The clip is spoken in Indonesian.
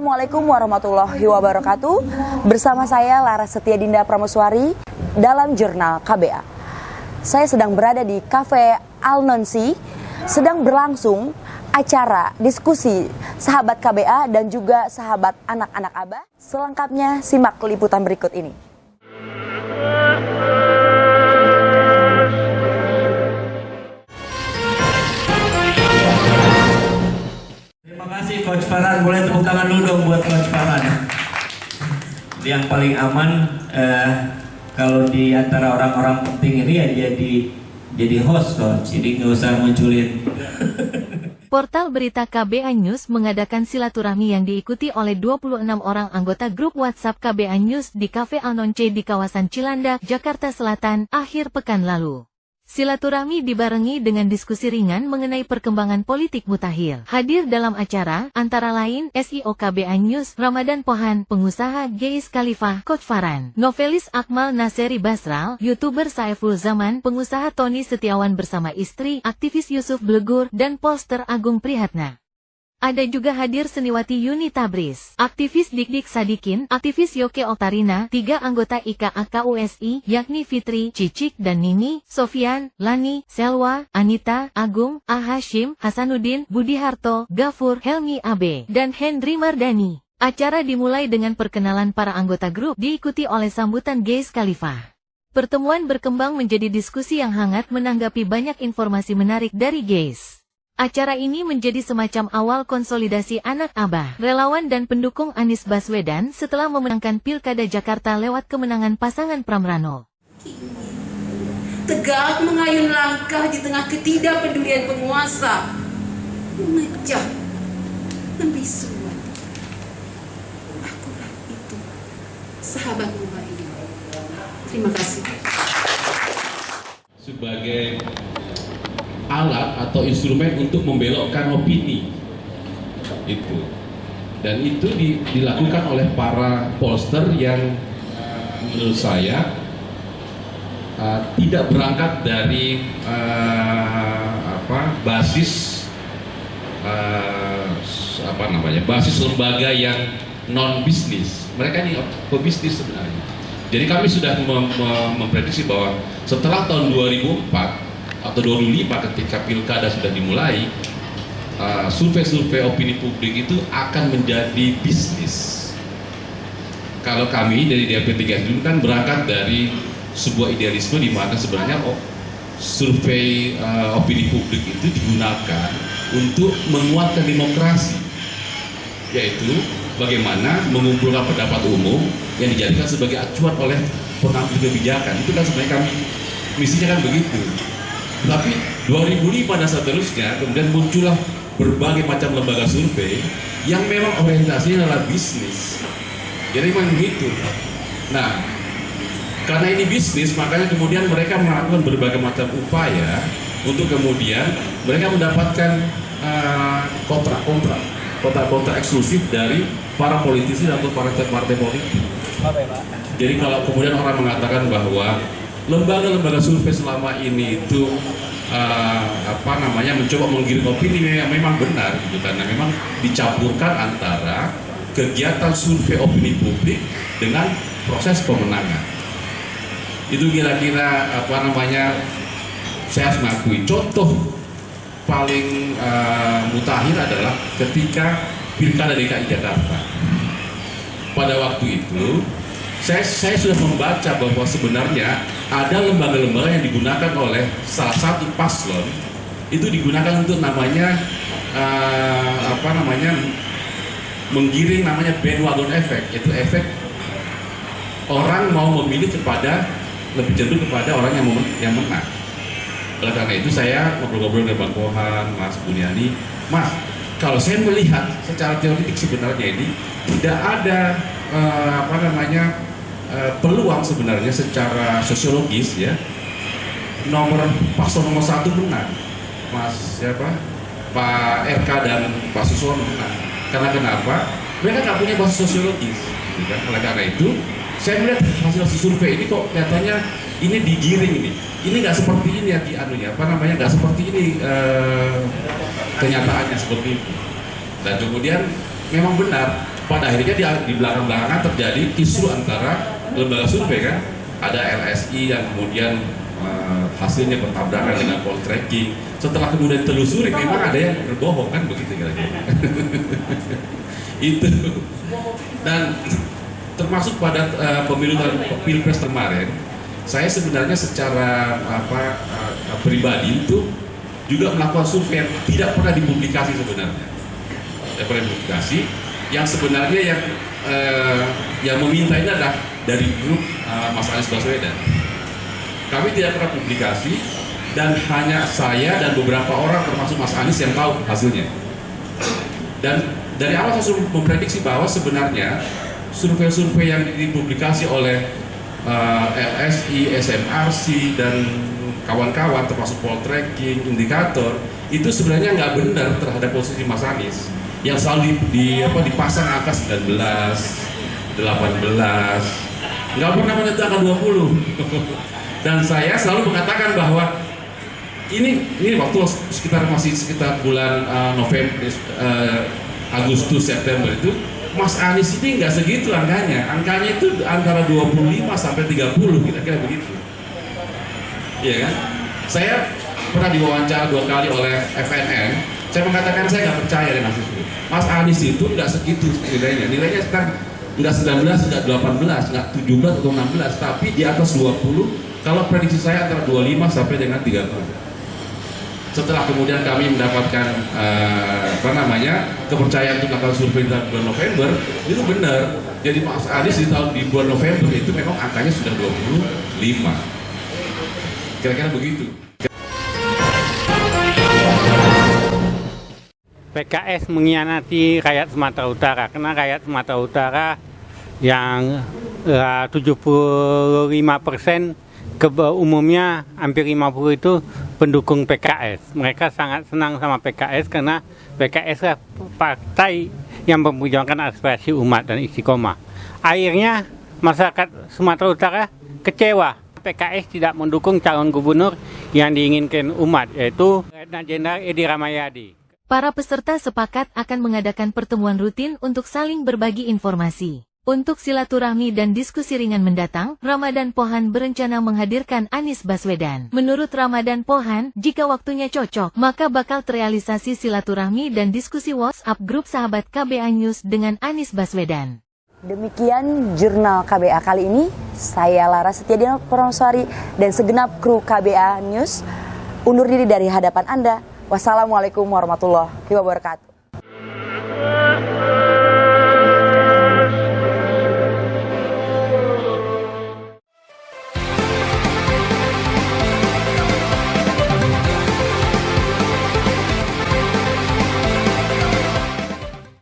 Assalamualaikum warahmatullahi wabarakatuh. Bersama saya Laras Setia Dinda Prameswari dalam Jurnal KBA. Saya sedang berada di Cafe Al-Nonsi, sedang berlangsung acara diskusi sahabat KBA dan juga sahabat anak-anak Abah. Selengkapnya simak liputan berikut ini. Terima kasih Coach Farhan, boleh tepuk tangan dulu dong buat Coach Farhan. Yang paling aman kalau di antara orang-orang penting ini ya jadi host Coach, jadi nggak usah munculin. Portal berita KBA News mengadakan silaturahmi yang diikuti oleh 26 orang anggota grup WhatsApp KBA News di Cafe Al-Nonsi di kawasan Cilandak, Jakarta Selatan, akhir pekan lalu. Silaturahmi dibarengi dengan diskusi ringan mengenai perkembangan politik mutakhir. Hadir dalam acara, antara lain SIO KBA News, Ramadan Pohan, pengusaha Geis Khalifah, Coach Farhan, novelis Akmal Naseri Basral, YouTuber Saiful Zaman, pengusaha Tony Setiawan bersama istri, aktivis Yusuf Blegur, dan poster Agung Prihatna. Ada juga hadir seniwati Yuni Tabris, aktivis Dik-Dik Sadikin, aktivis Yoke Oktarina, 3 anggota IKAKUSI, yakni Fitri, Cicik dan Nini, Sofian, Lani, Selwa, Anita, Agung, Hashim, Hasanuddin, Budi Harto, Gafur, Helmi Abe, dan Hendri Mardani. Acara dimulai dengan perkenalan para anggota grup, diikuti oleh sambutan Geis Khalifah. Pertemuan berkembang menjadi diskusi yang hangat menanggapi banyak informasi menarik dari Geis. Acara ini menjadi semacam awal konsolidasi anak Abah, relawan dan pendukung Anies Baswedan setelah memenangkan Pilkada Jakarta lewat kemenangan pasangan Pramrano. Tegak mengayun langkah di tengah ketidakpedulian penguasa, memecah, membisu. Akulah itu, sahabatmu baik. Terima kasih. Sebagai alat atau instrumen untuk membelokkan opini itu, dan itu dilakukan oleh para pollster yang menurut saya tidak berangkat dari basis basis lembaga yang non bisnis. Mereka ini pebisnis sebenarnya. Jadi kami sudah memprediksi bahwa setelah tahun 2004 atau 2005 ketika pilkada sudah dimulai, survei-survei opini publik itu akan menjadi bisnis. Kalau kami dari DP3 dulu kan berangkat dari sebuah idealisme di mana sebenarnya survei opini publik itu digunakan untuk menguatkan demokrasi, yaitu bagaimana mengumpulkan pendapat umum yang dijadikan sebagai acuan oleh pengambil kebijakan. Itu kan sebenarnya kami misinya kan begitu. Tapi 2005 dan seterusnya kemudian muncullah berbagai macam lembaga survei yang memang orientasinya adalah bisnis. Jadi memang begitu. Nah, karena ini bisnis, makanya kemudian mereka melakukan berbagai macam upaya untuk kemudian mereka mendapatkan kontrak eksklusif dari para politisi atau partai politik. Jadi kalau kemudian orang mengatakan bahwa lembaga-lembaga survei selama ini itu mencoba menggiring opini, memang benar gitu, karena memang dicampurkan antara kegiatan survei opini publik dengan proses pemenangan. Itu kira-kira saya harus mengakui contoh paling mutakhir adalah ketika Pilkada DKI Jakarta. Pada waktu itu saya sudah membaca bahwa sebenarnya ada lembaga-lembaga yang digunakan oleh salah satu paslon, itu digunakan untuk menggiring namanya bandwagon effect, yaitu efek orang mau memilih lebih cenderung kepada orang yang menang. Oleh karena itu saya ngobrol-ngobrol dengan Bang Pohan, Mas Buniani, Mas, kalau saya melihat secara teoretik sebenarnya ini tidak ada peluang sebenarnya secara sosiologis ya paslon nomor 1 menang, Pak RK dan Pak Suswono menang. Karena kenapa? Mereka nggak punya basis sosiologis. Oleh karena itu saya melihat hasil survei ini kok katanya ini digiring ini. Ini nggak seperti ini nggak seperti ini kenyataannya seperti itu. Dan kemudian memang benar pada akhirnya di belakang-belakangan terjadi kisru antara lembaga survei kan, ada LSI yang kemudian hasilnya bertabrakan dengan poltreking. Setelah kemudian telusuri memang ada yang berbohong kan, begitu kira-kira. Itu. Dan termasuk pada pemilu pilpres kemarin, saya sebenarnya secara pribadi itu juga melakukan survei yang tidak pernah dipublikasi sebenarnya. Tidak pernah dipublikasi. Yang sebenarnya yang meminta ini adalah dari grup Mas Anies Baswedan. Kami tidak pernah publikasi dan hanya saya dan beberapa orang termasuk Mas Anies yang tahu hasilnya. Dan dari awal saya sudah memprediksi bahwa sebenarnya survei-survei yang dipublikasi oleh LSI, SMRC dan kawan-kawan termasuk poltreking, indikator itu sebenarnya nggak benar terhadap posisi Mas Anies yang selalu dipasang angka 19, 18, nggak pernah menyentuh angka 20. Dan saya selalu mengatakan bahwa ini waktu masih sekitar bulan November, Agustus, September itu Mas Anies ini nggak segitu angkanya itu antara 25 sampai 30 kira-kira begitu. Iya kan? Saya pernah diwawancara 2 kali oleh FNN. Saya mengatakan saya nggak percaya dengan hasil itu. Mas Anies itu nggak segitu nilainya sekarang nggak 19, nggak 18, nggak 17 atau 16, tapi di atas 20. Kalau prediksi saya antara 25 sampai dengan 30. Setelah kemudian kami mendapatkan kepercayaan untuk melakukan survei di bulan November, itu benar. Jadi Mas Anies di bulan November itu memang angkanya sudah 25. Kira-kira begitu. PKS mengkhianati rakyat Sumatera Utara karena rakyat Sumatera Utara yang 75% umumnya hampir 50 itu pendukung PKS. Mereka sangat senang sama PKS karena PKS adalah partai yang memperjuangkan aspirasi umat dan istiqomah. Akhirnya masyarakat Sumatera Utara kecewa. PKS tidak mendukung calon gubernur yang diinginkan umat, yaitu Letnan Jenderal Edi Rahmayadi. Para peserta sepakat akan mengadakan pertemuan rutin untuk saling berbagi informasi. Untuk silaturahmi dan diskusi ringan mendatang, Ramadan Pohan berencana menghadirkan Anies Baswedan. Menurut Ramadan Pohan, jika waktunya cocok, maka bakal terrealisasi silaturahmi dan diskusi WhatsApp grup sahabat KBA News dengan Anies Baswedan. Demikian jurnal KBA kali ini. Saya Laras Setia Dinda Prameswari dan segenap kru KBA News undur diri dari hadapan Anda. Wassalamualaikum warahmatullahi wabarakatuh.